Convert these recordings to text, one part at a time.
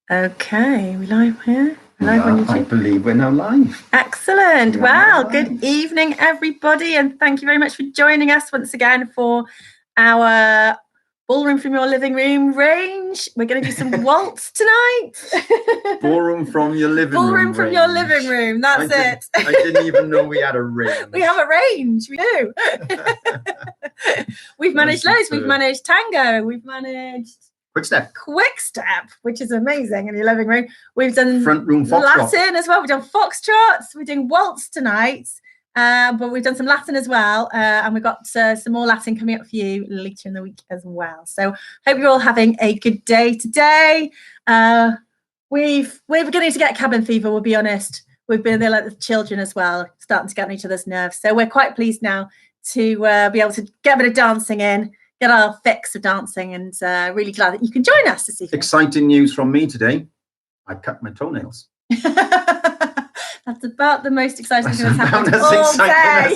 Okay, we live here? Live on YouTube? I believe we're now live. Excellent. Well, good evening, everybody, and thank you very much for joining us once again for our Ballroom from Your Living Room range. We're going to do some waltz tonight. Ballroom from your living room. Ballroom from your living room. That's it. I didn't even know we had a range. We have a range. We do. We've managed loads. We've managed tango. We've managed quick step, which is amazing in your living room. We've done front room Latin as well. We've done foxtrots. We're doing waltz tonight, but we've done some Latin as well, and we've got some more Latin coming up for you later in the week as well. So hope you're all having a good day today. We're beginning to get cabin fever. We'll be honest. We've been there like the children as well, starting to get on each other's nerves. So we're quite pleased now to be able to get a bit of dancing in. Get our fix of dancing, and really glad that you can join us this evening. Exciting news from me today. I cut my toenails. That's about the most exciting thing that's happened all day.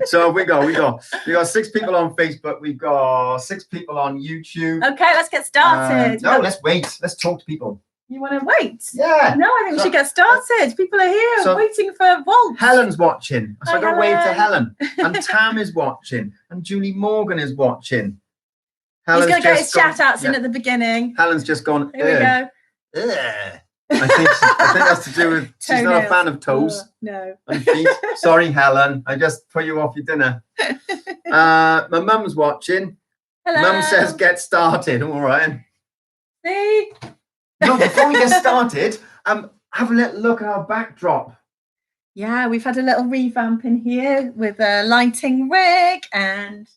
So we got 6 people on Facebook. We've got 6 people on YouTube. Okay, let's get started. No, let's wait. Let's talk to people. You want to wait? Yeah. No, I think we should get started. People are here waiting for Waltz. Helen's watching. So I got to wave to Helen. And Tam is watching. And Julie Morgan is watching. He's going to get his shout outs in at the beginning. Helen's just gone. Here we go. I think that's to do with she's not a fan of toes. No. And feet. Sorry, Helen. I just put you off your dinner. My mum's watching. Hello. Mum says get started. All right. See? No, before we get started, have a little look at our backdrop. Yeah, we've had a little revamp in here with a lighting rig, and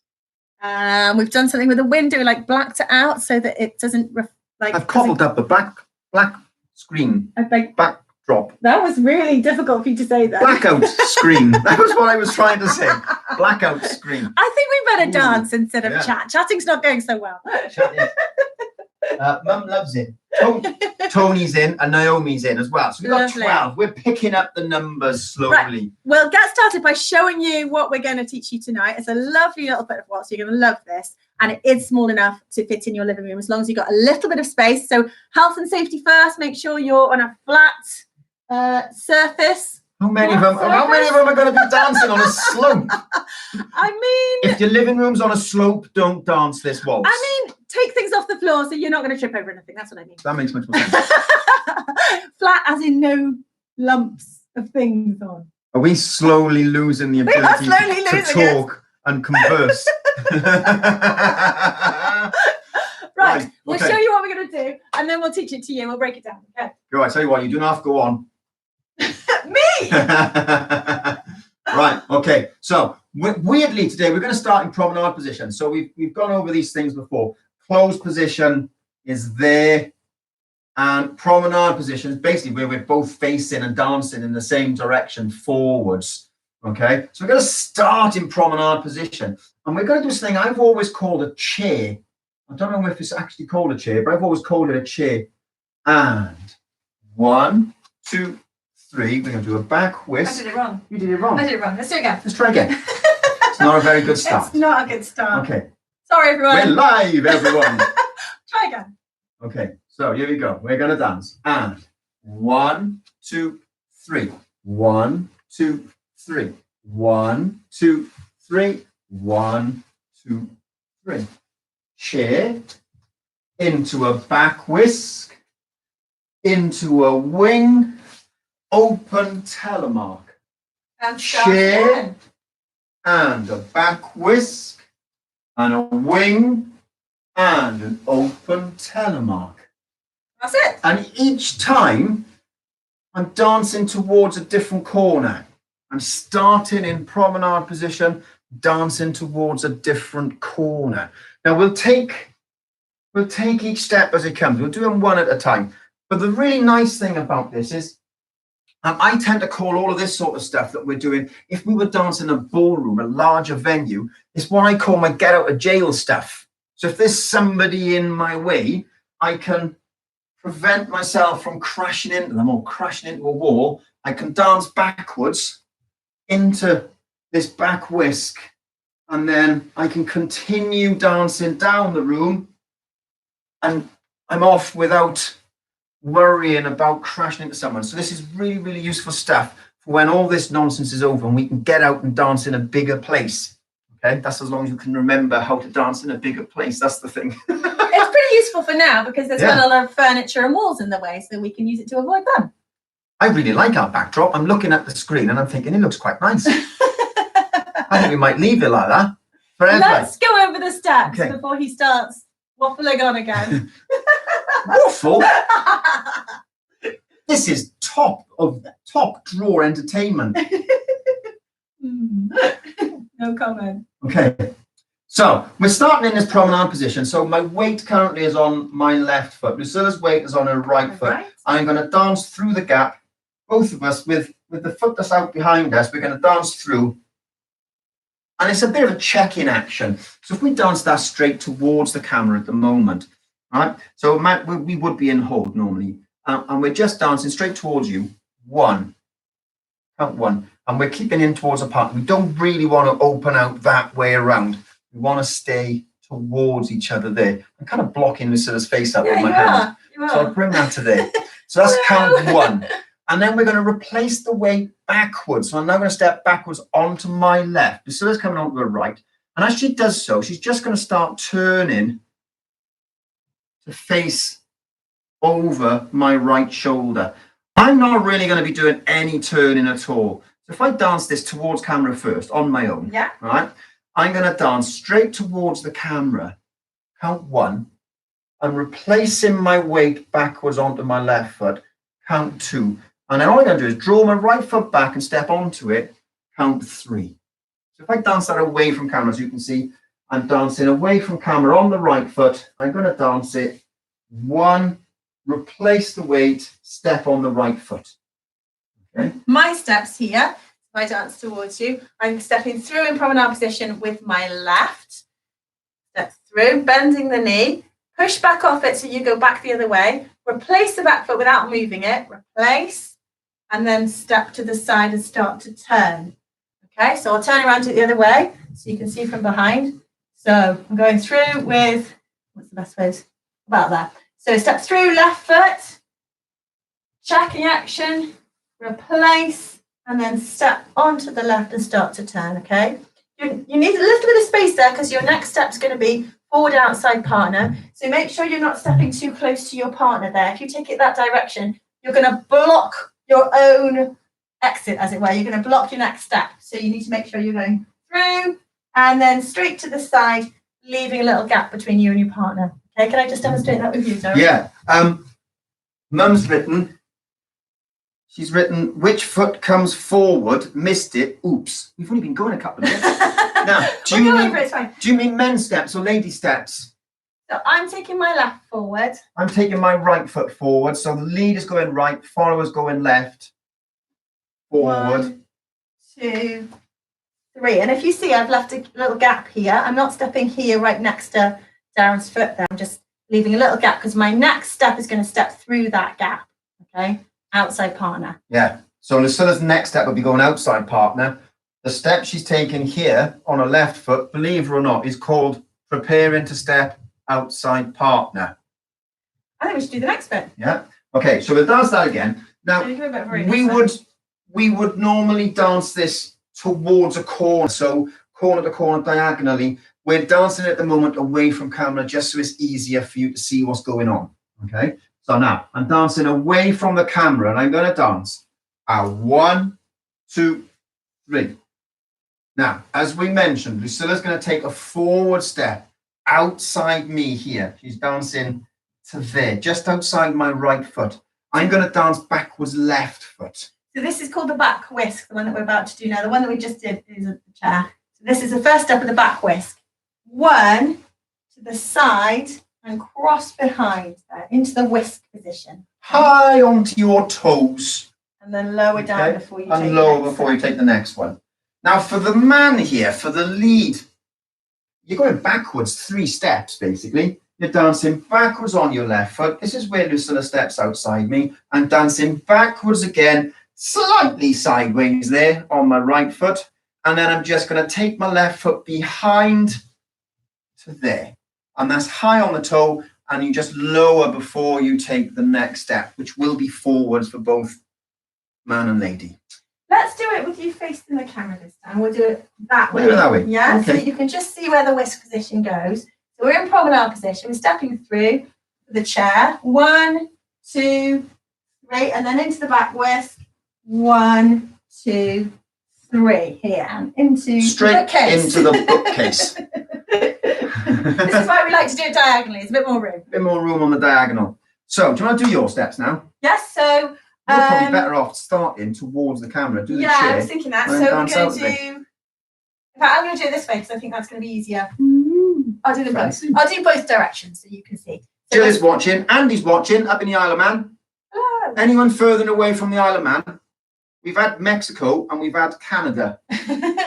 we've done something with the window, like blacked it out so that it doesn't I've cobbled up a black screen. Backdrop. That was really difficult for you to say that. Blackout screen. That was what I was trying to say. Blackout screen. I think we better dance instead of chat. Chatting's not going so well. Mum loves it. Tony's in and Naomi's in as well. So we've got 12. We're picking up the numbers slowly. Right. We'll get started by showing you what we're going to teach you tonight. It's a lovely little bit of waltz. You're going to love this. And it is small enough to fit in your living room as long as you've got a little bit of space. So health and safety first. Make sure you're on a flat surface. How many of them are going to be dancing on a slope? I mean, if your living room's on a slope, don't dance this waltz. I mean, take things off the floor so you're not going to trip over anything. That's what I mean. That makes much more sense. Flat as in no lumps of things on. Are we slowly losing the ability to talk and converse? Right. We'll show you what we're going to do, and then we'll teach it to you. We'll break it down. Okay. Go. I tell you what, you do not have to go on. Me? Right. Okay. So weirdly today we're going to start in promenade position. So we've gone over these things before. Closed position is there, and promenade position is basically where we're both facing and dancing in the same direction forwards. Okay. So we're going to start in promenade position, and we're going to do this thing I've always called a chair. I don't know if it's actually called a chair, but I've always called it a chair. And 1, 2, 3. We're going to do a back whisk. I did it wrong. You did it wrong. I did it wrong. Let's do it again. Let's try again. It's not a very good start. It's not a good start. Okay. Sorry, everyone. We're live, everyone. Try again. Okay. So here we go. We're going to dance. And 1, 2, 3. 1, 2, 3. 1, 2, 3. 1, 2, 3. Chair into a back whisk, into a wing, open telemark, and chair, and a back whisk, and a wing, and an open telemark. That's it. And each time I'm dancing towards a different corner. I'm starting in promenade position, dancing towards a different corner. Now we'll take each step as it comes. We'll do them one at a time. But the really nice thing about this is I tend to call all of this sort of stuff that we're doing, if we were dancing in a ballroom, a larger venue, it's what I call my get out of jail stuff. So if there's somebody in my way, I can prevent myself from crashing into them or crashing into a wall. I can dance backwards into this back whisk, and then I can continue dancing down the room, and I'm off without worrying about crashing into someone. So this is really, really useful stuff for when all this nonsense is over and we can get out and dance in a bigger place. Okay, that's as long as you can remember how to dance in a bigger place. That's the thing. It's pretty useful for now because there's quite a lot of furniture and walls in the way, so we can use it to avoid them. I really like our backdrop. I'm looking at the screen and I'm thinking it looks quite nice. I think we might leave it like that forever. Let's go over the steps before he starts waffling on again. Waffle? This is top drawer entertainment. No comment. Okay, so we're starting in this promenade position. So my weight currently is on my left foot. Lucilla's weight is on her right foot. Right. I'm going to dance through the gap. Both of us with the foot that's out behind us. We're going to dance through. And it's a bit of a check-in action. So if we dance that straight towards the camera at the moment, right? So we would be in hold normally. And we're just dancing straight towards you. 1. Count 1. And we're keeping in towards a partner. We don't really want to open out that way around. We want to stay towards each other there. I'm kind of blocking Lucilla's face up with my hand. So I'll bring that to there. So that's count 1. And then we're going to replace the weight backwards. So I'm now going to step backwards onto my left. Lucilla's coming onto her right. And as she does so, she's just going to start turning to face over my right shoulder. I'm not really going to be doing any turning at all. So if I dance this towards camera first on my own, right, I'm going to dance straight towards the camera. Count 1. I'm replacing my weight backwards onto my left foot. Count 2. And then all I'm going to do is draw my right foot back and step onto it. Count 3. So if I dance that away from camera, as you can see, I'm dancing away from camera on the right foot. I'm going to dance it. 1, replace the weight, step on the right foot. Okay. My steps here, if I dance towards you, I'm stepping through in promenade position with my left. Step through, bending the knee, push back off it so you go back the other way. Replace the back foot without moving it. Replace. And then step to the side and start to turn. Okay, so I'll turn around to the other way so you can see from behind. So I'm going through with, what's the best way? About that. So step through, left foot, checking action, replace, and then step onto the left and start to turn, okay? You need a little bit of space there because your next step's going to be forward outside partner. So make sure you're not stepping too close to your partner there. If you take it that direction, you're going to block your own exit, as it were. You're going to block your next step. So you need to make sure you're going through and then straight to the side, leaving a little gap between you and your partner. Okay, can I just demonstrate that with you, Zoe? Yeah. Mum's written, she's written, which foot comes forward, missed it, oops. We've only been going a couple of minutes. Now, do you mean men's steps or lady steps? So I'm taking my left forward. I'm taking my right foot forward. So the lead is going right, follower's going left, forward. 1, 2, 3. And if you see, I've left a little gap here. I'm not stepping here right next to Darren's foot there. I'm just leaving a little gap because my next step is going to step through that gap. Okay, outside partner. Yeah. So Lucilla's next step will be going outside partner. The step she's taking here on her left foot, believe it or not, is called preparing to step outside partner. I think we should do the next bit. Yeah. Okay, so we'll dance that again. Now, we would normally dance this towards a corner, so corner to corner diagonally. We're dancing at the moment away from camera just so it's easier for you to see what's going on. Okay, so now I'm dancing away from the camera and I'm going to dance a 1, 2, 3. Now, as we mentioned, Lucilla's going to take a forward step outside me here. She's dancing to there, just outside my right foot. I'm going to dance backwards left foot. So this is called the back whisk, the one that we're about to do now. The one that we just did is at the chair. So this is the first step of the back whisk. 1 to the side and cross behind there into the whisk position. High onto your toes. And then lower down before you take and lower before you take the next one. Now for the man here, for the lead, you're going backwards 3 steps basically. You're dancing backwards on your left foot. This is where Lucilla steps outside me. I'm dancing backwards again, slightly sideways there on my right foot. And then I'm just going to take my left foot behind to there. And that's high on the toe and you just lower before you take the next step, which will be forwards for both man and lady. Let's do it with you facing the camera this time. We'll do it that way. We'll do it that way. Yeah, okay. So you can just see where the whisk position goes. So we're in promenade position. We're stepping through the chair. 1, 2, 3, and then into the back whisk. 1, 2, 3. Here and into straight the bookcase. into the bookcase. This is why we like to do it diagonally. It's a bit more room. A bit more room on the diagonal. So, do you want to do your steps now? Yes. So you're probably better off starting towards the camera. Do the chair. I was thinking that. So we're going to do. In fact, I'm going to do it this way because I think that's going to be easier. I'll do them both. I'll do both directions so you can see. So Jill is watching. Andy's watching up in the Isle of Man. Hello. Anyone further away from the Isle of Man? We've had Mexico and we've had Canada.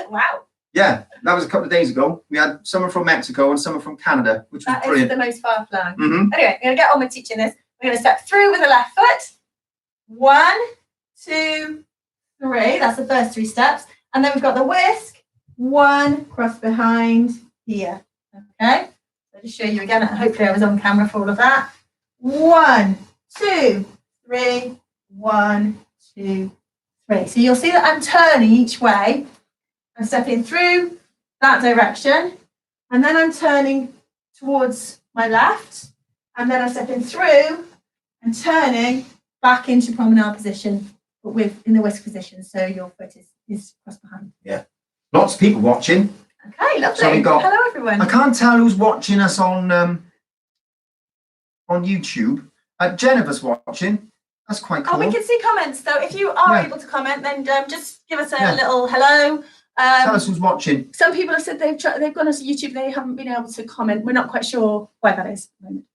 Wow. Yeah, that was a couple of days ago. We had someone from Mexico and someone from Canada, which was brilliant. That is the most far-flung. Mm-hmm. Anyway, I'm going to get on with teaching this. We're going to step through with the left foot. 1, 2, 3. That's the first 3 steps. And then we've got the whisk. 1, cross behind here. Okay. So just show you again. Hopefully I was on camera for all of that. 1, 2, 3. 1, 2, 3. So you'll see that I'm turning each way. I'm stepping through that direction, and then I'm turning towards my left, and then I'm stepping through and turning back into promenade position, but in the whisk position, so your foot is crossed behind. Yeah. Lots of people watching. Okay, lovely. So hello, everyone. I can't tell who's watching us on YouTube. Jennifer's watching. That's quite cool. Oh, we can see comments, so if you are able to comment, then just give us a little hello. Tell us who's watching. Some people have said they've gone onto YouTube, they haven't been able to comment. We're not quite sure why that is at the moment.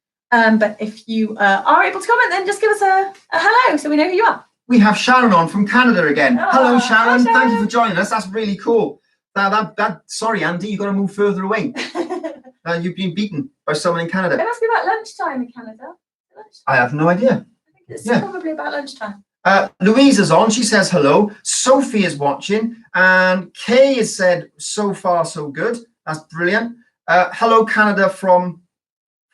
But if you are able to comment, then just give us a hello so we know who you are. We have Sharon on from Canada again. Oh, hello, Sharon. hi, Sharon. Thank you for joining us. That's really cool. Sorry, Andy, you've got to move further away. You've been beaten by someone in Canada. It must be about lunchtime in Canada. I have no idea. I think it's probably about lunchtime. Louise is on. She says hello. Sophie is watching. And Kay has said, so far, so good. That's brilliant. Hello, Canada, from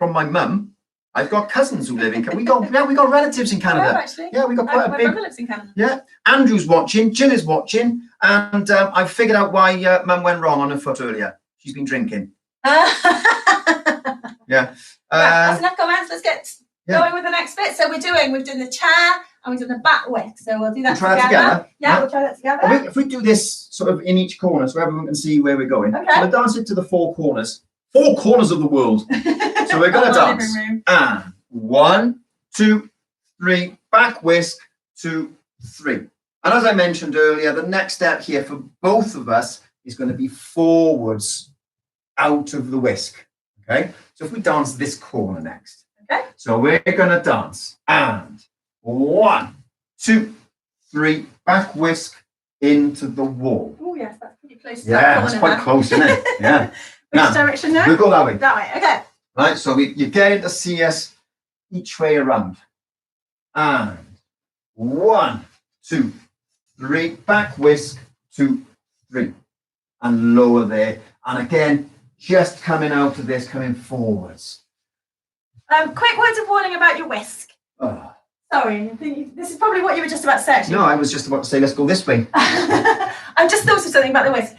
my mum. I've got cousins who live in Canada. We got relatives in Canada. Oh, actually. Yeah, we got quite a big. My brother lives in Canada. Yeah. Andrew's watching. Jill is watching. And I've figured out why mum went wrong on her foot earlier. She's been drinking. Yeah. That's enough comments. Let's get going with the next bit. So we've done the chair and we've done the back whisk. So we'll do that together. Yeah, we'll try that together. If we do this sort of in each corner so everyone can see where we're going. Okay. We'll dance it to the 4 corners. 4 corners of the world. So we're going to dance. And 1, 2, 3, back whisk, 2, 3. And as I mentioned earlier, the next step here for both of us is going to be forwards out of the whisk. Okay. So if we dance this corner next. Okay. So we're going to dance. And 1, 2, 3, back whisk into the wall. Oh, yes, that's pretty close to that corner. That's quite close, isn't it? Yeah. Which direction now? We'll go that way. That way, okay. Right, so you're getting to see us each way around. And 1, 2, 3, back whisk, 2, 3. And lower there. And again, just coming out of this, coming forwards. Quick words of warning about your whisk. Oh. Sorry, I think this is probably what you were just about to say, actually. No, I was just about to say, let's go this way. I just thought of something about the whisk.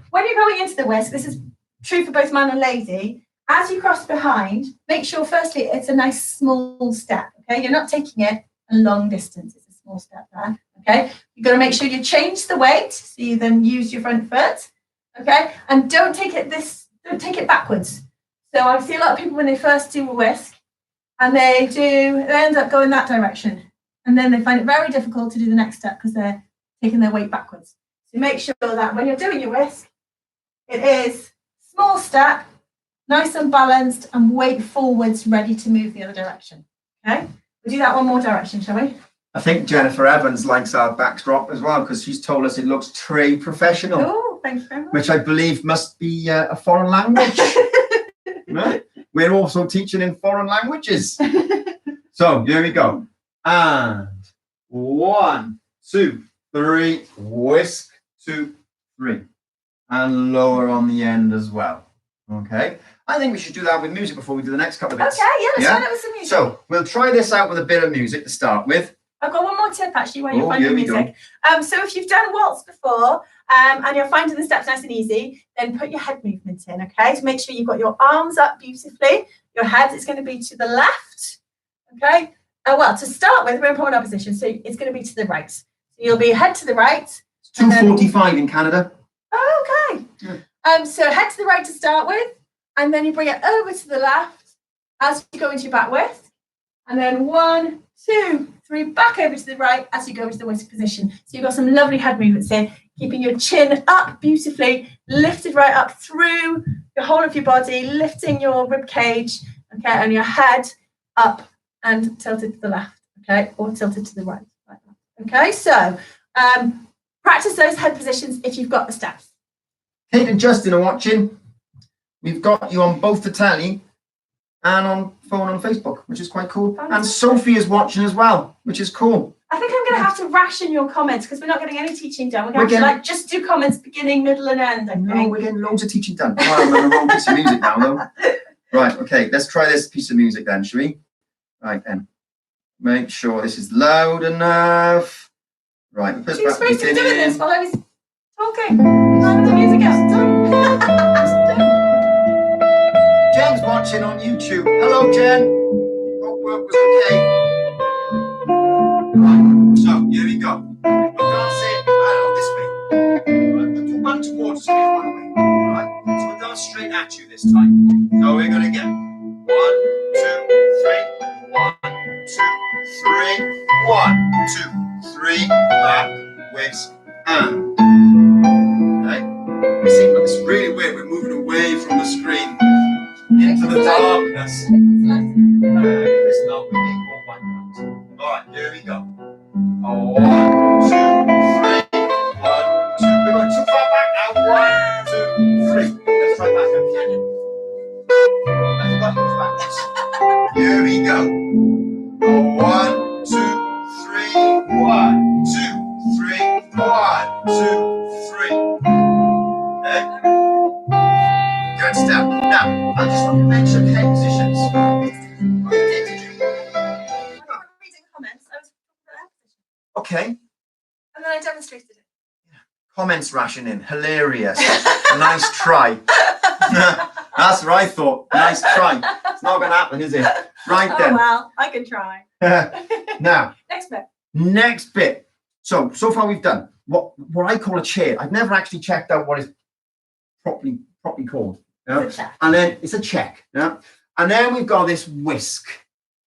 When you're going into the whisk, this is true for both man and lady. As you cross behind, make sure, firstly, it's a nice small step, okay? You're not taking it a long distance. It's a small step there, okay? You've got to make sure you change the weight, so you then use your front foot, okay? And don't take it backwards. So I see a lot of people when they first do a whisk, and they end up going that direction. And then they find it very difficult to do the next step because they're taking their weight backwards. So make sure that when you're doing your whisk, it is small step, nice and balanced, and weight forwards, ready to move the other direction. Okay? We'll do that one more direction, shall we? I think Jennifer Evans likes our backdrop as well because she's told us it looks très professional. Oh, thank you very much. Which I believe must be a foreign language. Right? We're also teaching in foreign languages. So here we go. And 1, 2, 3, whisk, 2, 3. And lower on the end as well. Okay. I think we should do that with music before we do the next couple of bits. Okay, yeah, let's try that with some music. So we'll try this out with a bit of music to start with. I've got one more tip actually while you're finding music. So if you've done waltz before and you're finding the steps nice and easy, then put your head movement in, okay? So make sure you've got your arms up beautifully. Your head is going to be to the left, okay? Well, to start with, we're in promenade position, so it's going to be to the right. So you'll be head to the right. It's 2:45 in Canada. Oh, okay. Yeah. So head to the right to start with, and then you bring it over to the left as you go into your back whisk, and then 1, 2, 3, back over to the right as you go into the whisk position. So you've got some lovely head movements here, keeping your chin up beautifully, lifted right up through the whole of your body, lifting your rib cage, okay, and your head up and tilted to the left, okay, or tilted to the right, like that. Okay, so practice those head positions if you've got the steps. Kate and Justin are watching. We've got you on both the telly and on phone on Facebook, which is quite cool. Fantastic. And Sophie is watching as well, which is cool. I think I'm going to have to ration your comments because we're not getting any teaching done. We're going to have to just do comments beginning, middle, and end. I think. No, we're getting loads of teaching done. Oh, I'm on the wrong piece of music now, though. Right, okay, let's try this piece of music then, shall we? Right then. Make sure this is loud enough. Right, you were supposed to be doing this while I was talking. The music out. Jen's watching on YouTube. Hello, Jen. Hope work was okay. Right, so here we go. We're dancing, this way. Right, we'll do one towards us, one away. Right, so we'll dance straight at you this time. So we're going to get 1, 2, 3, 1, 2, 3, 1, 2, 3, back, whisk, and. Okay? It's really weird. We're moving away from the screen into the darkness. It's not really all white light. Alright, here we go. 1, 2, 3, 1, 2. We're going too far back now. 1, 2, 3. Let's try back up again. I forgot it was back this. Here we go. 1, 2, 3, 1, 2, 3, 1, 2, 3. Okay. Good step. Now, I just want to mention head positions. What did you do? I was reading comments. I was talking about head position. Okay. And then I demonstrated it. Comments rationing. Hilarious. Nice try. That's what I thought. Nice try. It's not going to happen, is it? Right then. Oh, well, I can try. Now. Next bit. So far we've done what I call a chair. I've never actually checked out what is properly called. Yeah? And then it's a check. Yeah? And then we've got this whisk.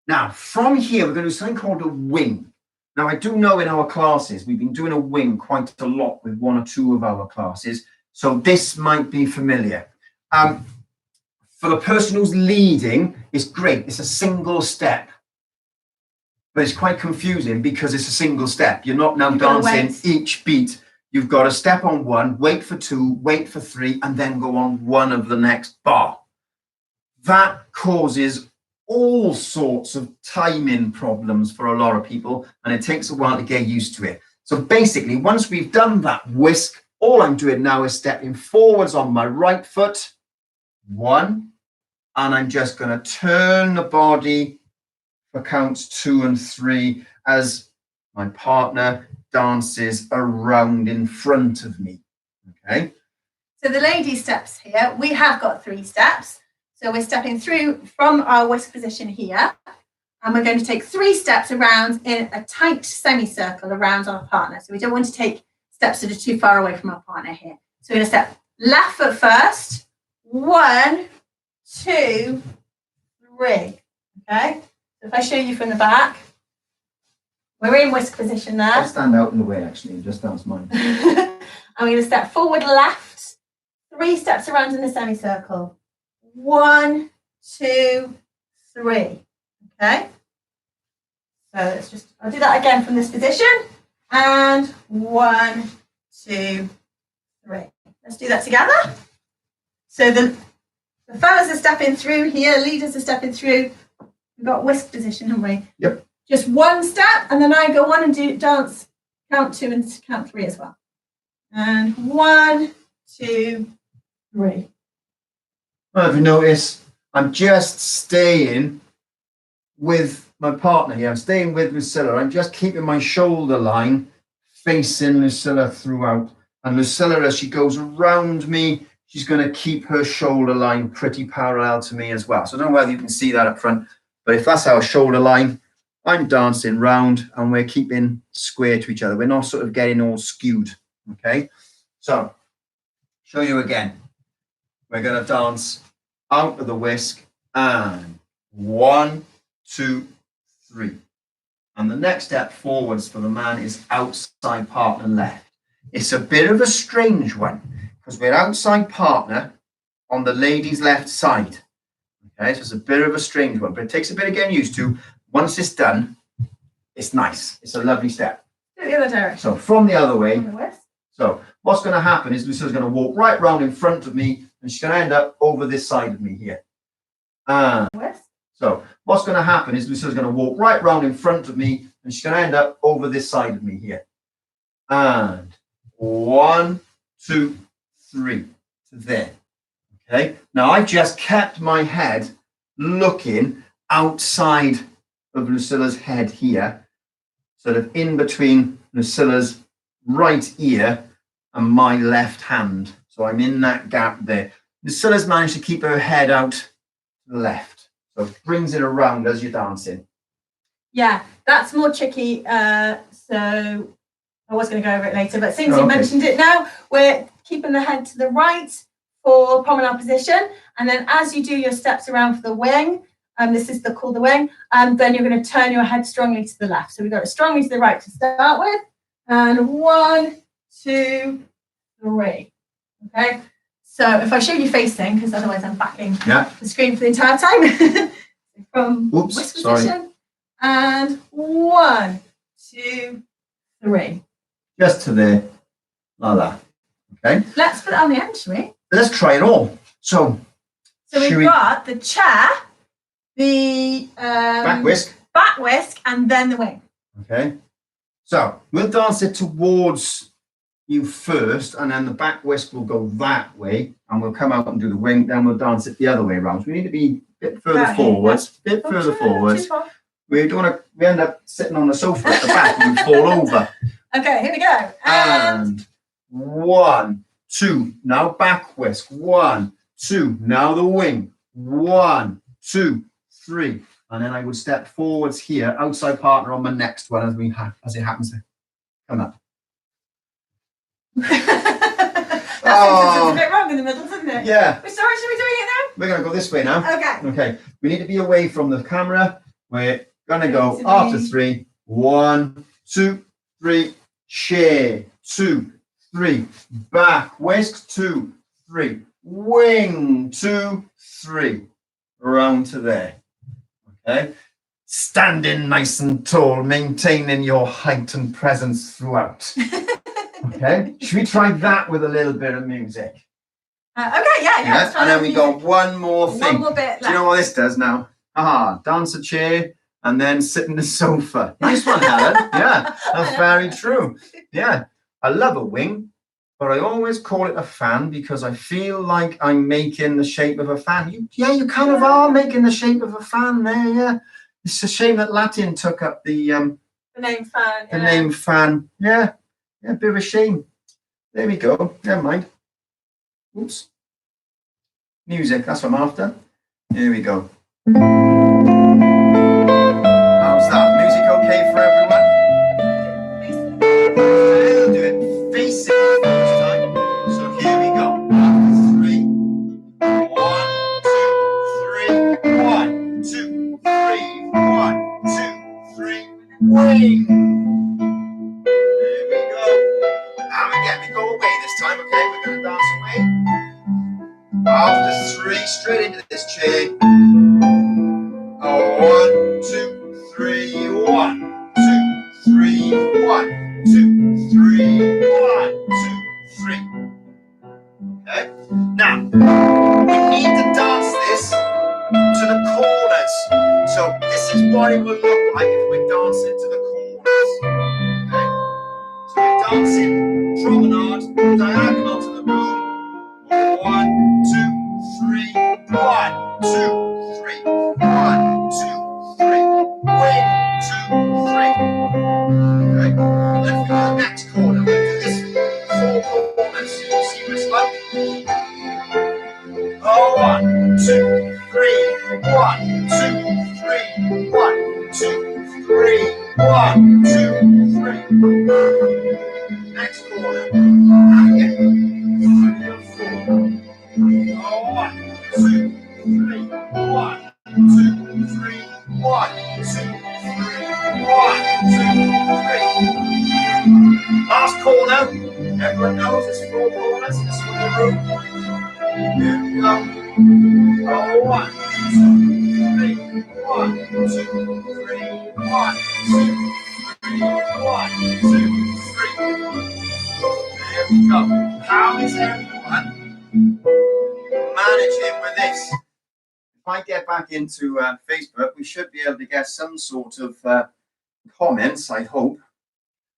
Now, from here, we're going to do something called a wing. Now, I do know in our classes, we've been doing a wing quite a lot with 1 or 2 of our classes. So this might be familiar. For the person who's leading, it's great. It's a single step. But it's quite confusing because it's a single step. You're not now dancing each beat. You've got to step on 1, wait for 2, wait for 3, and then go on 1 of the next bar. That causes all sorts of timing problems for a lot of people, and it takes a while to get used to it. So basically, once we've done that whisk, all I'm doing now is stepping forwards on my right foot, 1, and I'm just going to turn the body for counts 2 and 3 as my partner dances around in front of me. Okay. So the lady steps here. We have got 3 steps. So we're stepping through from our whisk position here, and we're going to take 3 steps around in a tight semicircle around our partner. So we don't want to take steps that are too far away from our partner here. So we're going to step left foot first. 1, 2, 3. Okay. So if I show you from the back, we're in whisk position there. I'll stand out in the way actually and just dance mine. I'm going to step forward left, 3 steps around in a semicircle. 1, 2, 3. Okay. So I'll do that again from this position. And 1, 2, 3. Let's do that together. So the fellas are stepping through here, leaders are stepping through. We've got whisk position, haven't we? Yep. Just 1 step, and then I go on and dance, count 2 and count 3 as well. And 1, 2, 3. Well, if you notice, I'm just staying with my partner here. I'm staying with Lucilla. I'm just keeping my shoulder line facing Lucilla throughout. And Lucilla, as she goes around me, she's going to keep her shoulder line pretty parallel to me as well. So I don't know whether you can see that up front, but if that's our shoulder line, I'm dancing round and we're keeping square to each other. We're not sort of getting all skewed, okay? So, show you again. We're going to dance out of the whisk and 1, 2, 3. And the next step forwards for the man is outside partner left. It's a bit of a strange one because we're outside partner on the lady's left side. Okay, so it's a bit of a strange one, but it takes a bit of getting used to. Once it's done, it's nice. It's a lovely step. Do the other direction. So from the other way. On the west. So what's going to happen is Lucilla's going to walk right round in front of me and she's going to end up over this side of me here. West. So what's going to happen is Lucilla's going to walk right round in front of me and she's going to end up over this side of me here. And 1, 2, 3 to there. Okay. Now I just kept my head looking outside of Lucilla's head here, sort of in between Lucilla's right ear and my left hand. So I'm in that gap there. Lucilla's managed to keep her head out to the left. So it brings it around as you're dancing. Yeah, that's more tricky. So I was going to go over it later, but since you mentioned it now, we're keeping the head to the right for promenade position. And then as you do your steps around for the wing, this is called the wing, then you're going to turn your head strongly to the left. So we've got it strongly to the right to start with. And 1, 2, 3. Okay. So if I show you facing, because otherwise I'm backing the screen for the entire time. From whisk position. And 1, 2, 3. Just to there, like that. Okay. Let's put it on the end, shall we? Let's try it all. So we've got the chair, the back whisk, and then the wing. Okay. So we'll dance it towards you first, and then the back whisk will go that way, and we'll come out and do the wing. Then we'll dance it the other way around. So we need to be a bit further forwards. We don't want to. We end up sitting on the sofa at the back and we fall over. Okay, here we go. And 1, 2. Now back whisk. 1, 2. Now the wing. 1, 2, 3. And then I would step forwards here, outside partner on my next one as it happens to come up. It's a bit wrong in the middle, isn't it? Yeah. Sorry, should we doing it now? We're going to go this way now. Okay. Okay. We need to be away from the camera. We're going to go after 3. 1, 2, 3. Chair. 2, 3. Back. Whisk. 2, 3. Wing. 2, 3. Around to there. Okay. Standing nice and tall, maintaining your height and presence throughout. Okay. Should we try that with a little bit of music? Okay, yeah. And then we go one more thing. One more bit left. Do you know what this does now? Dance a chair and then sit in the sofa. Nice one, Helen. Yeah, that's very true. Yeah, I love a wing, but I always call it a fan because I feel like I'm making the shape of a fan. You kind of are making the shape of a fan there, yeah. It's a shame that Latin took up the name fan. The name fan. Yeah, a bit of a shame. There we go. Never mind. Oops. Music, that's what I'm after. Here we go. How's that? Music okay for everyone? We'll do it facing first time. So here we go. 3. 1, 2, 3. 1, 2, 3. 1, 2, 3. Wing. There we go. And again, we go away this time, okay? We're going to dance away. After 3, straight into this chair. 1, 2, 3. 1, 2, 3. 1, 2, 3. 1, 2, 3. Okay. Now we need to dance this to the corners. So this is what it will look like if we're dancing to the corners. Okay. So we're dancing promenade, diagonal to the room. 1, 2, 3. 1, 2, 3. 1, 2, 3. 1, 2, 3. Next corner. Again. 3 and 4. 1, 2, 3. 1, 2, 3. 1, 2, 3. 1, 2, 3. Last corner. Everyone knows there's 4 corners. This is the room. Here we go. 1, 2, 3. 1, 2, 3. 1, 2, 3. 1, 2, 3. There we go. How is everyone managing with this? If I get back into Facebook, we should be able to get some sort of comments, I hope.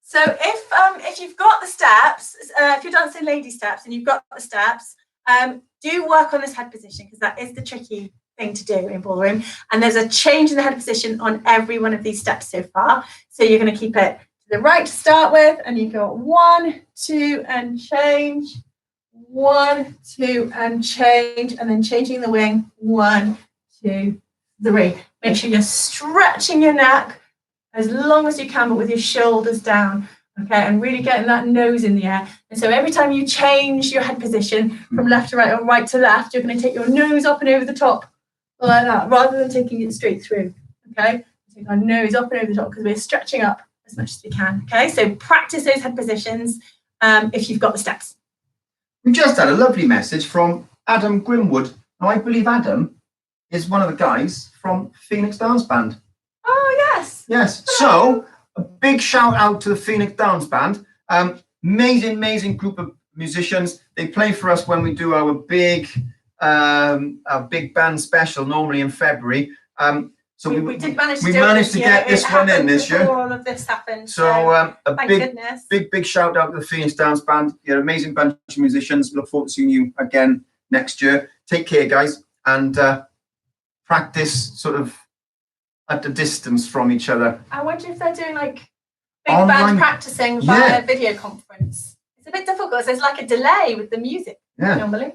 So if you've got the steps, if you're dancing lady steps and you've got the steps, do work on this head position, because that is the tricky thing to do in ballroom. And there's a change in the head position on every one of these steps so far. So you're going to keep it to the right to start with, and you go 1, 2, and change. 1, 2, and change, and then changing the wing. 1, 2, 3. Make sure you're stretching your neck as long as you can, but with your shoulders down, okay, and really getting that nose in the air. And so every time you change your head position from left to right or right to left, you're going to take your nose up and over the top like that, rather than taking it straight through, okay? Take our nose up and over the top because we're stretching up as much as we can, okay? So practice those head positions if you've got the steps. We just had a lovely message from Adam Grimwood. Now, I believe Adam is one of the guys from Phoenix Dance Band. Oh, yes. Yes. So a big shout out to the Phoenix Dance Band. Amazing group of musicians. They play for us when we do our big band special, normally in February. So we did manage to, get this one in this year. All of this happened. So thank big shout out to the Phoenix Dance Band. You're an amazing bunch of musicians. Look forward to seeing you again next year. Take care, guys, and practice sort of at a distance from each other. I wonder if they're doing like big band practicing via video conference. It's a bit difficult. There's like a delay with the music normally.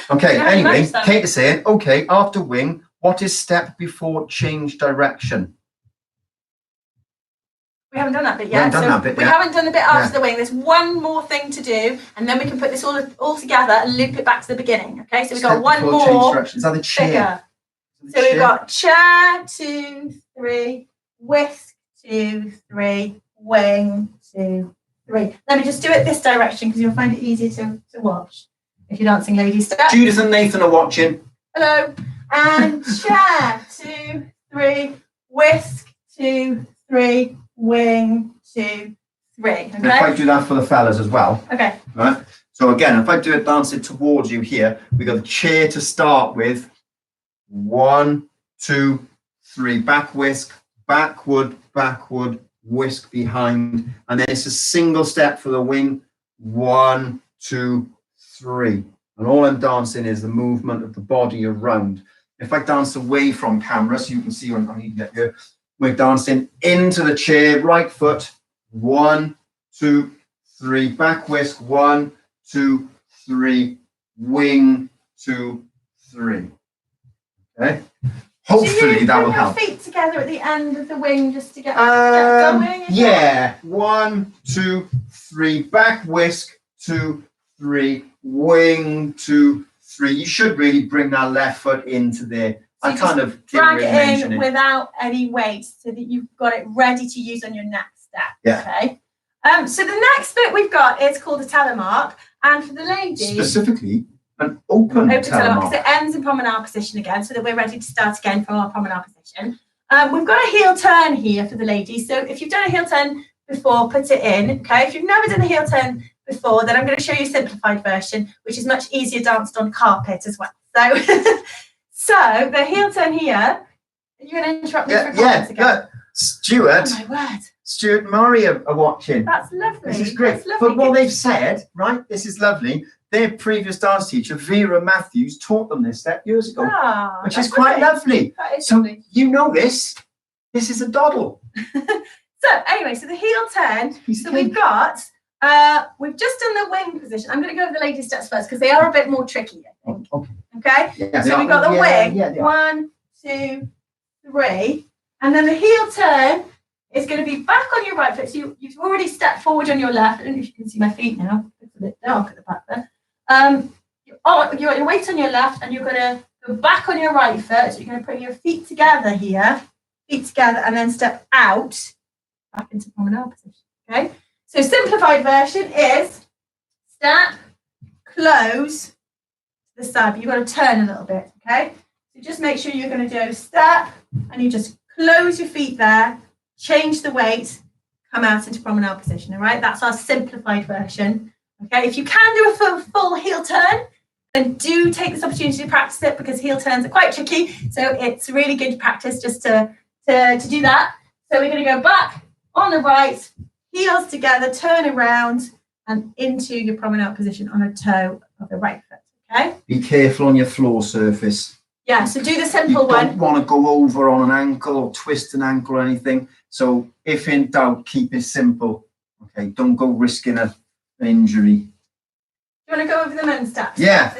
Okay, anyway, Kate is saying, okay, after wing, what is step before change direction? We haven't done that bit yet. We haven't done the bit after the wing. There's one more thing to do, and then we can put this all together and loop it back to the beginning. Okay, so we've got one more. Is that the chair? So we've got chair, 2, 3, whisk, 2, 3, wing, 2, 3. Let me just do it this direction because you'll find it easier to watch if you're dancing lady steps. Judith and Nathan are watching. Hello. And chair, 2, 3, whisk, 2, 3, wing, 2, 3. Okay. If I do that for the fellas as well. Okay. Right. So again, if I do it dancing towards you here, we got the chair to start with. 1, 2, 3. Back whisk, backward, whisk behind, and then it's a single step for the wing. 1, 2, 3. And all I'm dancing is the movement of the body around. If I dance away from camera, so you can see what I need to get here, we're dancing into the chair, right foot. 1, 2, 3. Back whisk. 1, 2, 3. Wing. 2, 3. Okay. Hopefully that will help. Your feet together at the end of the wing just to get going. Yeah. 1, 2, 3. Back whisk. 2, 3. Wing. 2, 3. You should really bring that left foot into there. So I kind of drag it in without any weight so that you've got it ready to use on your next step. Yeah. Okay. So the next bit we've got is called a telemark, and for the ladies, specifically an open telemark because it ends in promenade position again, so that we're ready to start again from our promenade position. We've got a heel turn here for the ladies. So if you've done a heel turn before, put it in. Okay. If you've never done a heel turn before, then I'm going to show you a simplified version, which is much easier danced on carpet as well. So the heel turn here. Are you going to interrupt me for comments again? Yeah. Stuart. Oh my word. Stuart and Murray are watching. That's lovely. This is great. But what they've said, right? This is lovely. Their previous dance teacher, Vera Matthews, taught them this step years ago, which is quite lovely. That is so lovely. You know this. This is a doddle. So anyway, so the heel turn. So we've got. We've just done the wing position. I'm going to go over the ladies' steps first because they are a bit more tricky, I think. Okay, Yeah, so we've got the wing. Yeah, 1, 2, 3, and then the heel turn is going to be back on your right foot. So you've already stepped forward on your left. I don't know if you can see my feet now. It's a bit dark at the back there. Your weight on your left, and you're going to go back on your right foot. So you're going to put your feet together here, and then step out back into promenade position. Okay. So simplified version is step, close, the side, but you've got to turn a little bit, okay? So just make sure you're going to do a step, and you just close your feet there, change the weight, come out into promenade position, all right? That's our simplified version, okay? If you can do a full heel turn, then do take this opportunity to practice it, because heel turns are quite tricky, so it's really good practice just to do that. So we're going to go back on the right, heels together, turn around, and into your promenade position on a toe of the right foot, okay? Be careful on your floor surface. Yeah, so do the simple one. You don't one. want to go over on an ankle or twist an ankle or anything. So if in doubt, keep it simple. Okay, don't go risking an injury. Do you want to go over the men's steps? Yeah.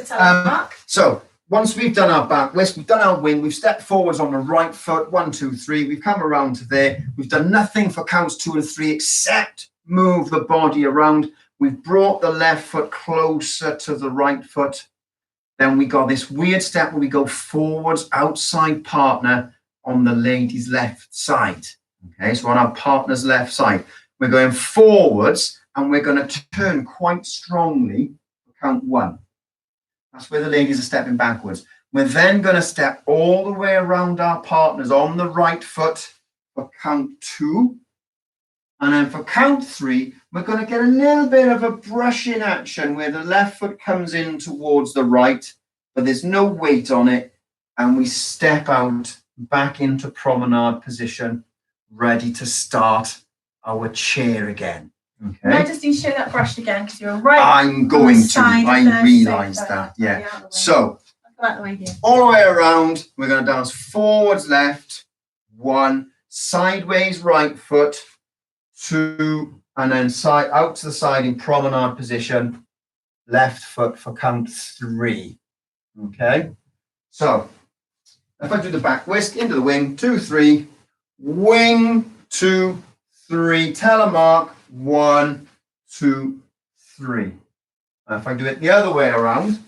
So once we've done our back twist, we've done our wing, we've stepped forwards on the right foot, 1, 2, 3. We've come around to there. We've done nothing for counts 2 and 3 except move the body around. We've brought the left foot closer to the right foot. Then we got this weird step where we go forwards, outside partner on the lady's left side. Okay, so on our partner's left side, we're going forwards, and we're going to turn quite strongly for count 1. That's where the ladies are stepping backwards. We're then going to step all the way around our partners on the right foot for count 2. And then for count 3, we're going to get a little bit of a brushing action where the left foot comes in towards the right, but there's no weight on it. And we step out back into promenade position, ready to start our chair again. Okay. I just need to show that brush again, because you're right. I'm going to. I realise that. Yeah. So all the way around, we're going to dance forwards left, 1, sideways right foot, 2, and then side out to the side in promenade position, left foot for count 3. Okay, so if I do the back whisk into the wing, 2, 3, wing, 2, 3, telemark, 1, 2, 3. And if I do it the other way around,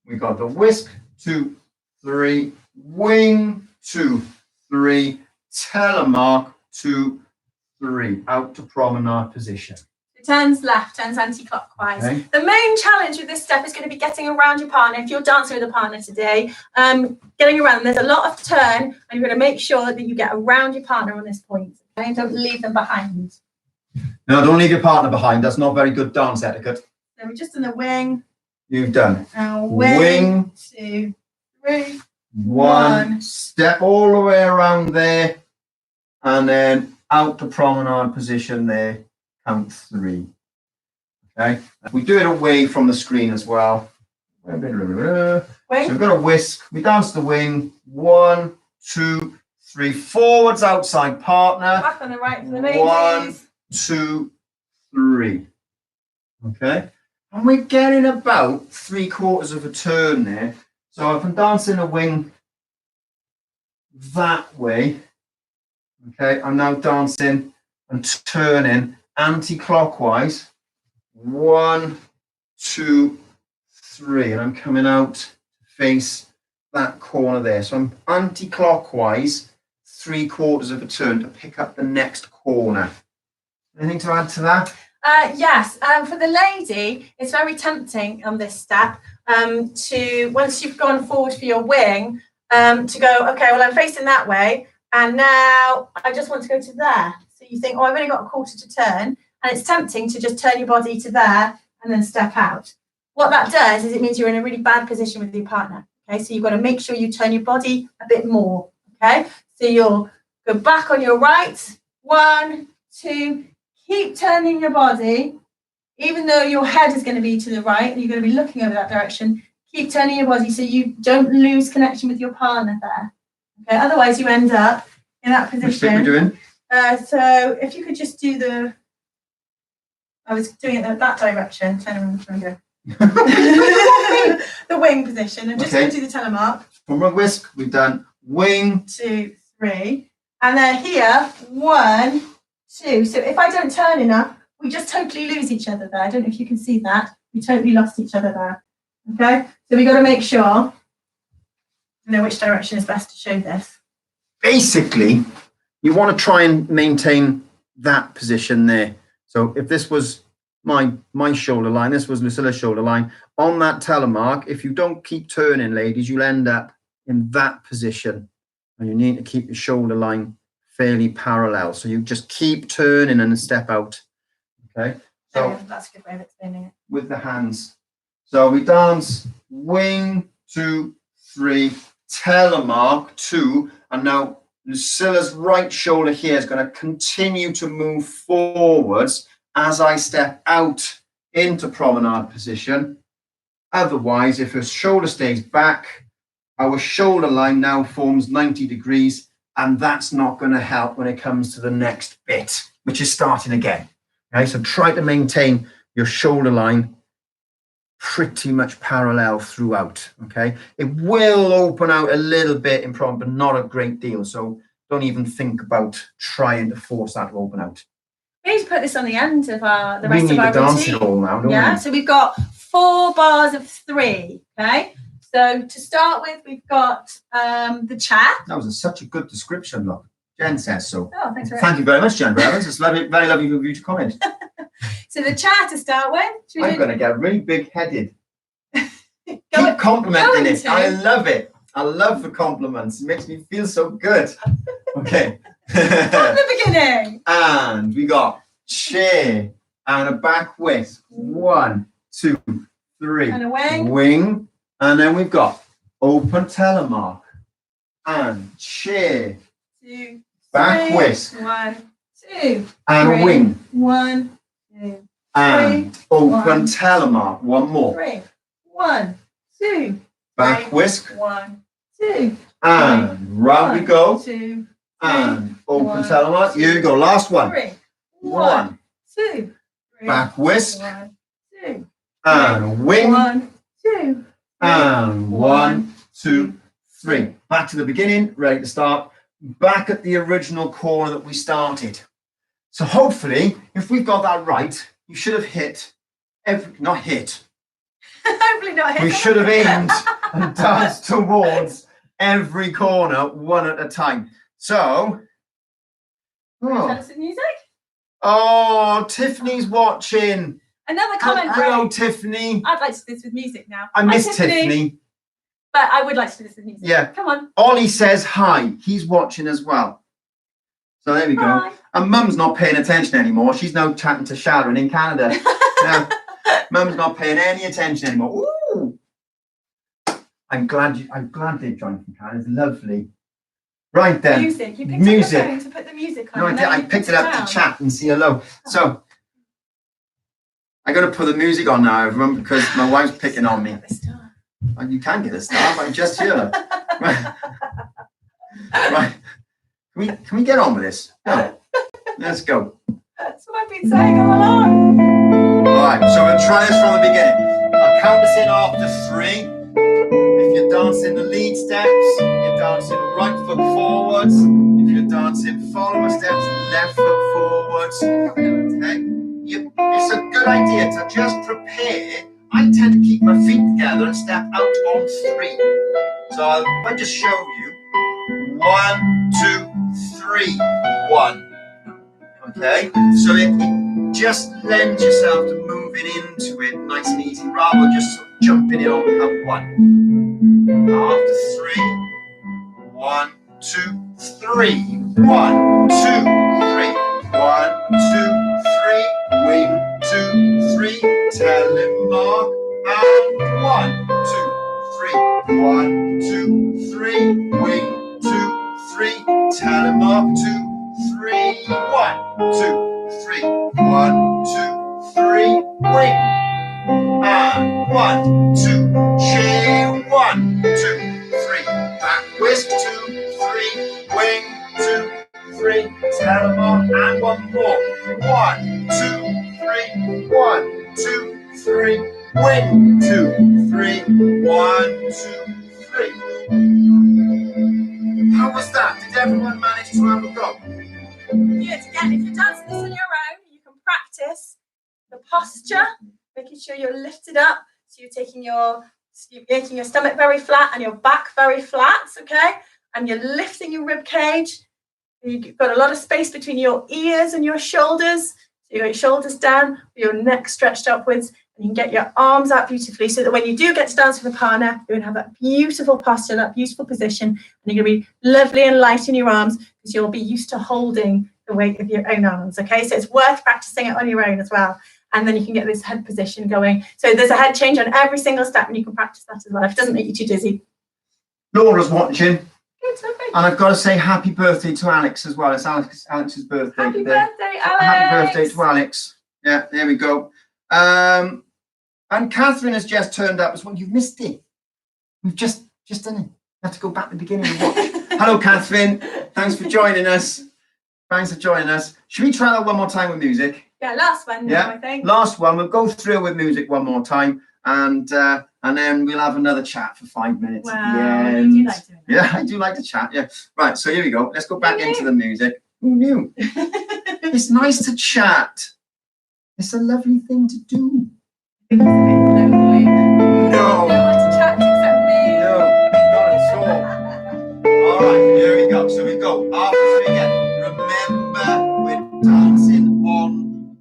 we got the whisk, 2, 3, wing, 2, 3, telemark, 2, 3, out to promenade position. It turns left, turns anti-clockwise. Okay. The main challenge with this step is going to be getting around your partner. If you're dancing with a partner today, getting around, there's a lot of turn, and you're going to make sure that you get around your partner on this point. Okay? Don't leave them behind. No, don't leave your partner behind. That's not very good dance etiquette. So we're just in the wing. You've done. Wing, 2, 3, 1. Step all the way around there, and then out to promenade position there, count 3. Okay, we do it away from the screen as well. So we've got a whisk, we dance the wing, 1, 2, 3, forwards, outside partner. Back on the right for the ladies. 1, 2, 3. Okay, and we're getting about 3/4 of a turn there. So if I'm dancing a wing that way, okay, I'm now dancing and turning anti-clockwise, 1, 2, 3, and I'm coming out to face that corner there. So I'm anti-clockwise, 3/4 of a turn to pick up the next corner. Anything to add to that? Yes, for the lady, it's very tempting on this step to, once you've gone forward for your wing, to go, okay, well, I'm facing that way, and now I just want to go to there. So you think, oh, I've only got a quarter to turn, and it's tempting to just turn your body to there and then step out. What that does is it means you're in a really bad position with your partner. Okay, so you've got to make sure you turn your body a bit more. Okay, so you'll go back on your right, 1, 2, keep turning your body, even though your head is going to be to the right and you're going to be looking over that direction. Keep turning your body so you don't lose connection with your partner there. Okay, otherwise you end up in that position. Which bit are we doing? So if you could just do the, I was doing it that direction, turn around, there we go. The wing position. I'm just going to do the telemark. From a whisk, we've done wing, 2, 3, and then here 1, 2. So if I don't turn enough, we just totally lose each other there. I don't know if you can see that. We totally lost each other there. Okay, so we got to make sure you know which direction is best to show this. Basically, you want to try and maintain that position there. So if this was my shoulder line, this was Lucilla's shoulder line, on that telemark, if you don't keep turning, ladies, you'll end up in that position, and you need to keep your shoulder line fairly parallel. So you just keep turning and step out. Okay, so that's a good way of explaining it. With the hands. So we dance wing, 2, 3, telemark, 2, and now Lucilla's right shoulder here is going to continue to move forwards as I step out into promenade position. Otherwise, if her shoulder stays back, our shoulder line now forms 90 degrees, and that's not going to help when it comes to the next bit, which is starting again. Okay, so try to maintain your shoulder line pretty much parallel throughout. Okay, it will open out a little bit in prom, but not a great deal. So don't even think about trying to force that to open out. We need to put this on the end of the rest of our routine. We need to dance it all now, don't we? So we've got 4 bars of 3. Okay, so to start with, we've got the chat. That was such a good description, look. Jen says so. Oh, thanks very Thank you very much, Jen Evans. It's lovely, very lovely of you to comment. So the chat to start with. I'm going to get really big-headed. Keep complimenting it. I love it. I love the compliments. It makes me feel so good. Okay. From the beginning. And we got chair and a back whisk. 1, 2, 3. And a wing. Wing. And then we've got open telemark and chair. 2, back whisk. 1, 2. And 3, wing. 1, 2. And 3, open 1, telemark. One more. 3, 1, 2. Back 3, whisk. 1, 2. And round we go. 2. And open telemark. Here you go. Last one. 3, 1, 2. 3, back whisk. 1, 2. And wing. 1, 2. And 1, 2, 3. Back to the beginning. Ready to start. Back at the original corner that we started. So hopefully, if we've got that right, you should have hit not hit. Hopefully not hit. We should have aimed and danced towards every corner one at a time. So, Music? Oh, Tiffany's watching. Another comment. Hello, Tiffany. I'd like to do this with music now. I miss Tiffany. But I would like to do this with music. Yeah. Come on. Ollie says hi. He's watching as well. So there we go. And Mum's not paying attention anymore. She's now chatting to Sharon in Canada. Now, Mum's not paying any attention anymore. Ooh. I'm glad they joined from Canada. It's lovely. Right then. Music. You picked up the phone to put the music on. No, I picked it up to chat and see hello. So I'm going to put the music on now, everyone, because my wife's picking on me. And you can get a star, but I just hear her. Right. Can we get on with this? No. Let's go. That's what I've been saying all along. All right, so we'll try this from the beginning. I'll count us in after 3. If you're dancing the lead steps, you're dancing right foot forwards. If you're dancing follower steps, left foot forwards. Okay? It's a good idea to just prepare. I tend to keep my feet together and step out on 3. So I'll just show you. 1, 2, 3, 1. Okay? So it just lends yourself to moving into it nice and easy, rather than just sort of jumping in on count 1. After 3, 1, 2, 3, 1, 2, 3, 1, 2, 3, wing, 2, 3, telemark, and 1, 2, 3, 1, 2, 3, wing, 2, 3, telemark, 2, 3, 1, 2, 3, 1, 2, 3, wing, and 1, 2, chair, 1, 2, 3, back whisk, 2, 3, wing, 2, 3, telemark, and 1 more, 1, 2, 3, 1, 2, 3, 1, 2, 3. 1, 2, 3. How was that? Did everyone manage to have a go? Good. Again, if you're dancing this on your own, you can practice the posture, making sure you're lifted up. So you're making your stomach very flat and your back very flat, okay? And you're lifting your rib cage. You've got a lot of space between your ears and your shoulders. So you got your shoulders down, your neck stretched upwards, and you can get your arms out beautifully so that when you do get to dance with a partner, you're going to have that beautiful posture, that beautiful position, and you're going to be lovely and light in your arms because you'll be used to holding the weight of your own arms, okay? So it's worth practicing it on your own as well. And then you can get this head position going. So there's a head change on every single step, and you can practice that as well if it doesn't make you too dizzy. Laura's watching. Good, okay. And I've got to say happy birthday to Alex as well. It's Alex's birthday. Happy birthday, Alex. Happy birthday to Alex. Yeah, there we go. And Catherine has just turned up as well. You've missed it. We've just done it. You have to go back to the beginning and watch. Hello, Catherine. Thanks for joining us. Thanks for joining us. Should we try that one more time with music? Yeah, last one. Yeah, I think. Last one. We'll go through with music one more time, and then we'll have another chat for 5 minutes at the end. You do like doing that. Yeah, I do like to chat. Yeah. Right. So here we go. Let's go back into the music. Who knew? It's nice to chat. It's a lovely thing to do. It's a bit lonely. No. No one to chat to except me. No, not at all. All right. Here we go. So we go after 3 again. Remember, we're dancing on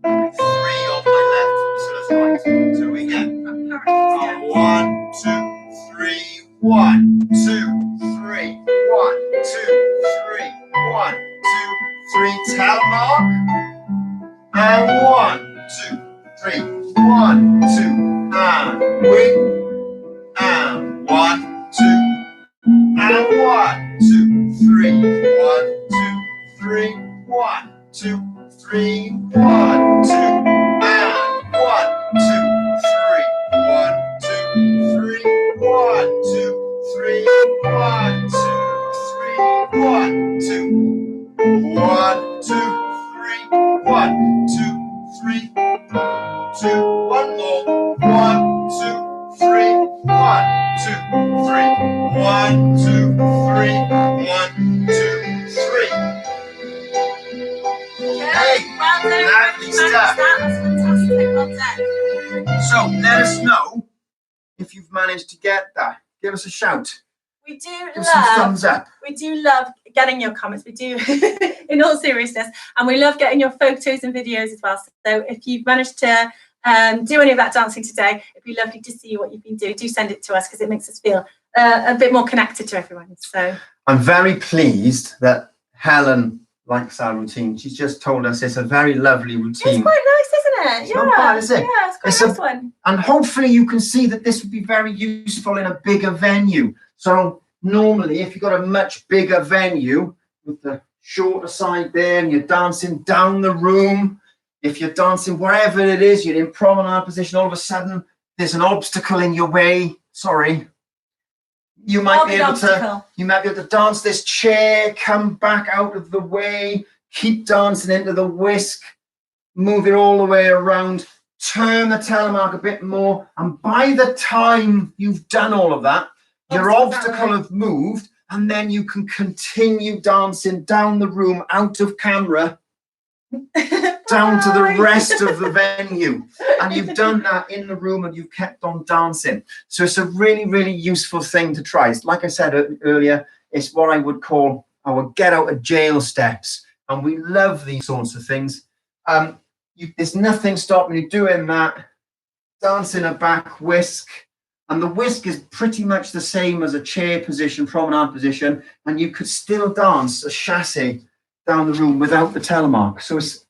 3 on my left, so that's right. So we get 1, 2, 3, 1, 2, 3, 1, 2, 3, 1, 2, 3. Tell mark. And 1, 2, 3, 1, 2, and wing. And 1, 2, and 1, 2, 3, 1, 2, 3, 1, 2, 3, 1, 2, and 1, 2, 3, 1, 2, 3, 1, 2, 3, 1, 2, 3, 1, 2, 1, 2, 3, 1, 2, 3, 2, 1 more. 1, 2, 3, 1, 2, 3, 1, 2, 3, 1, 2, 3. Hey, lovely stuff. That's fantastic. Well done. So let us know if you've managed to get that. Give us a shout. We do Give us some thumbs up. We do love getting your comments. We do, in all seriousness, and we love getting your photos and videos as well. So if you've managed to do any of that dancing today, it'd be lovely to see what you've been doing. Do send it to us because it makes us feel a bit more connected to everyone. So I'm very pleased that Helen likes our routine. She's just told us it's a very lovely routine. It's quite nice, isn't it? It's not bad, is it? Yeah, it's quite a nice one. And hopefully you can see that this would be very useful in a bigger venue. So normally, if you've got a much bigger venue with the shorter side there and you're dancing down the room, if you're dancing wherever it is, you're in promenade position, all of a sudden there's an obstacle in your way. Sorry. You might be able to dance this chair, come back out of the way, keep dancing into the whisk, move it all the way around, turn the telemark a bit more, and by the time you've done all of that, your obstacle has moved, and then you can continue dancing down the room, out of camera, down to the rest of the venue. And you've done that in the room and you've kept on dancing. So it's a really, really useful thing to try. It's, like I said earlier, it's what I would call our get out of jail steps. And we love these sorts of things. There's nothing stopping you doing that. Dancing a back whisk. And the whisk is pretty much the same as a chair position, promenade position. And you could still dance a chassé down the room without the telemark. So it's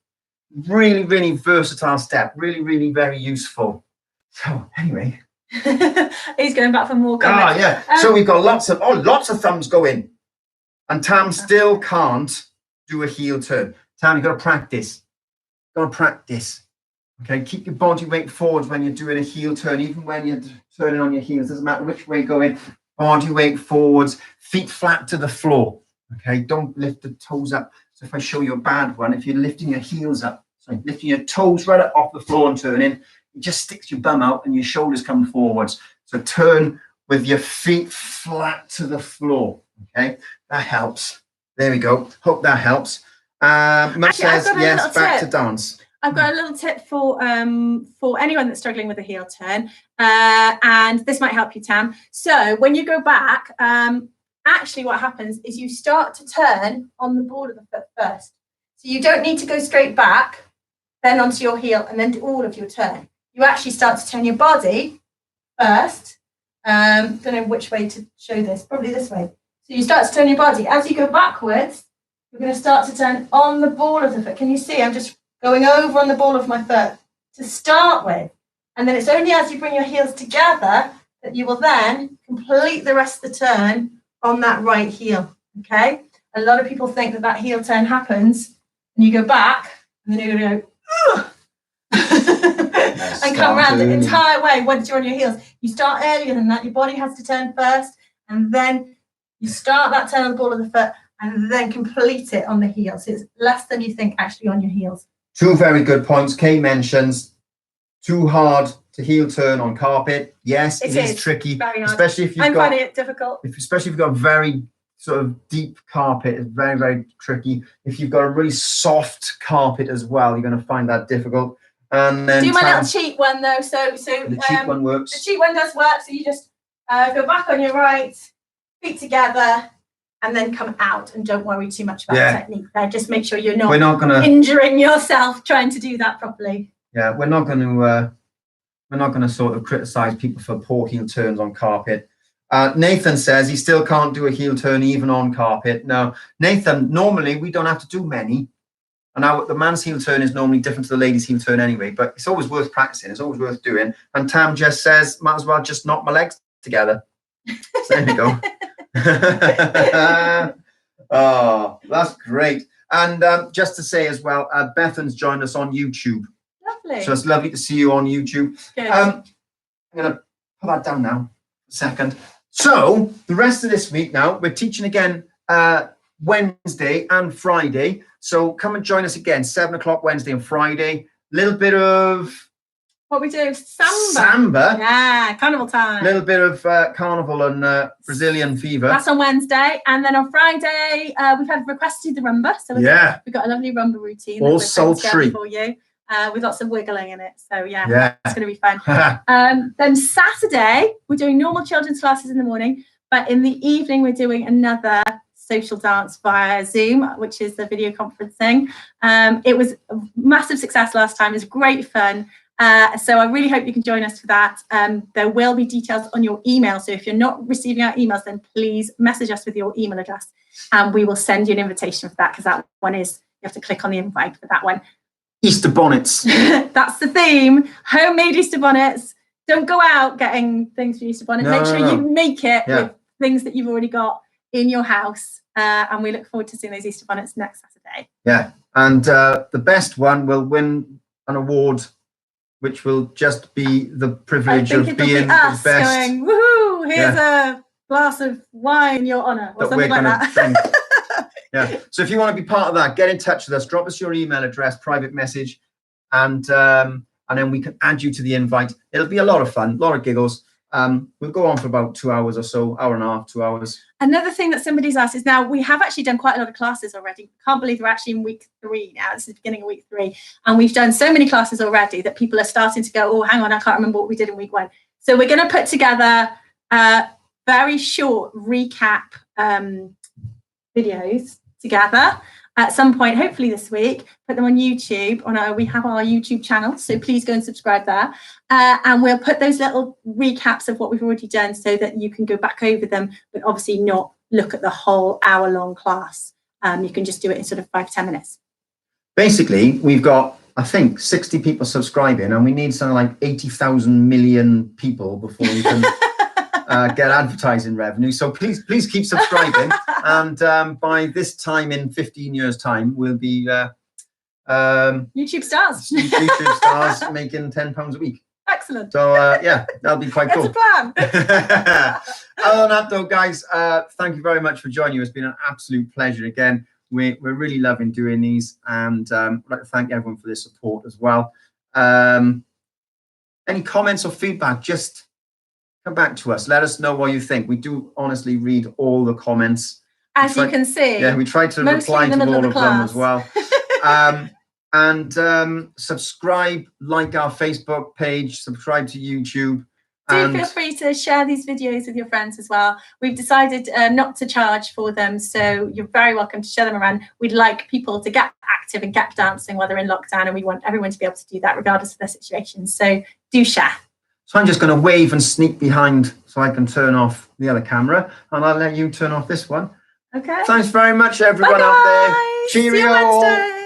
really, really versatile step. Really, really very useful. So anyway. He's going back for more comments. Yeah. So we've got lots of thumbs going. And Tam still can't do a heel turn. Tam, you've got to practice. Okay, keep your body weight forward when you're doing a heel turn, even when you're turning on your heels. Doesn't matter which way you're going. Body weight forwards, feet flat to the floor. Okay, don't lift the toes up. So if I show you a bad one, if you're lifting your heels up, lifting your toes right up off the floor and turning, it just sticks your bum out and your shoulders come forwards. So turn with your feet flat to the floor. Okay, that helps. There we go. Hope that helps. Much says yes, back to dance. I've got a little tip for anyone that's struggling with a heel turn, and this might help you, Tam. So when you go back, actually what happens is you start to turn on the ball of the foot first. So you don't need to go straight back, then onto your heel, and then do all of your turn. You actually start to turn your body first. Don't know which way to show this, probably this way. So you start to turn your body. As you go backwards, you're going to start to turn on the ball of the foot. Can you see? I'm just going over on the ball of my foot to start with. And then it's only as you bring your heels together that you will then complete the rest of the turn on that right heel. Okay? A lot of people think that that heel turn happens and you go back and then you're going to go, ugh, and come around the entire way once you're on your heels. You start earlier than that. Your body has to turn first, and then you start that turn on the ball of the foot and then complete it on the heel. So it's less than you think actually on your heels. Two very good points. Kay mentions too hard to heel turn on carpet. Yes, it is tricky, very hard. Especially if you've I'm finding it difficult. Especially if you've got very sort of deep carpet, it's very, very tricky. If you've got a really soft carpet as well, you're going to find that difficult. And then do my little cheat one though. So the cheat one works. The cheat one does work. So you just go back on your right, feet together, and then come out, and don't worry too much about the technique there. Just make sure you're not injuring yourself trying to do that properly. Yeah, we're not going to sort of criticize people for poor heel turns on carpet. Nathan says he still can't do a heel turn even on carpet. No, Nathan, normally we don't have to do many. And now the man's heel turn is normally different to the lady's heel turn anyway, but it's always worth practicing. It's always worth doing. And Tam just says, might as well just knock my legs together. So there we go. Oh, that's great. And just to say as well, Bethan's joined us on YouTube. Lovely. So it's lovely to see you on YouTube. Good. I'm going to put that down now a second. So the rest of this week now, we're teaching again Wednesday and Friday. So come and join us again, 7 o'clock Wednesday and Friday. Little bit of... What we do? Samba. Yeah, carnival time. A little bit of carnival and Brazilian fever. That's on Wednesday. And then on Friday, we've had requests to do the rumba. So we've got a lovely rumba routine. All sultry. For you. With lots of wiggling in it. So yeah. It's going to be fun. Then Saturday, we're doing normal children's classes in the morning. But in the evening, we're doing another social dance via Zoom, which is the video conferencing. It was a massive success last time. It was great fun. So I really hope you can join us for that. There will be details on your email. So if you're not receiving our emails, then please message us with your email address and we will send you an invitation for that, because that one is, you have to click on the invite for that one. Easter bonnets. That's the theme. Homemade Easter bonnets. Don't go out getting things for Easter bonnet. Make sure you make it with things that you've already got in your house. And we look forward to seeing those Easter bonnets next Saturday. Yeah. And the best one will win an award, which will just be the privilege of being the best. Going, woohoo, here's a glass of wine in your honour, or something like that. Yeah. So if you want to be part of that, get in touch with us. Drop us your email address, private message, and then we can add you to the invite. It'll be a lot of fun, a lot of giggles. We'll go on for about 2 hours or so, hour and a half, 2 hours. Another thing that somebody's asked is, now we have actually done quite a lot of classes already. Can't believe we're actually in week 3 now. This is the beginning of week 3. And we've done so many classes already that people are starting to go, oh, hang on, I can't remember what we did in week 1. So we're going to put together very short recap videos together at some point, hopefully this week. Put them on YouTube. We have our YouTube channel, so please go and subscribe there. And we'll put those little recaps of what we've already done so that you can go back over them, but obviously not look at the whole hour-long class. You can just do it in sort of 5 to 10 minutes. Basically, we've got, I think, 60 people subscribing, and we need something like 80,000 million people before we can get advertising revenue. So please keep subscribing. And by this time in 15 years' time, we'll be YouTube stars. YouTube stars making £10 a week. Excellent. So that'll be quite cool. It's a plan. Other than that, though, guys, thank you very much for joining us. It's been an absolute pleasure again. We're really loving doing these, and I'd like to thank everyone for their support as well. any comments or feedback, just come back to us. Let us know what you think. We do honestly read all the comments. As you can see. Yeah, we try to reply to all of them as well. And subscribe, like our Facebook page, subscribe to YouTube. Do feel free to share these videos with your friends as well. We've decided not to charge for them, so you're very welcome to share them around. We'd like people to get active and get dancing while they're in lockdown, and we want everyone to be able to do that regardless of their situation. So do share. So I'm just going to wave and sneak behind so I can turn off the other camera, and I'll let you turn off this one. Okay. Thanks very much, everyone out there. Cheerio. See you Wednesday.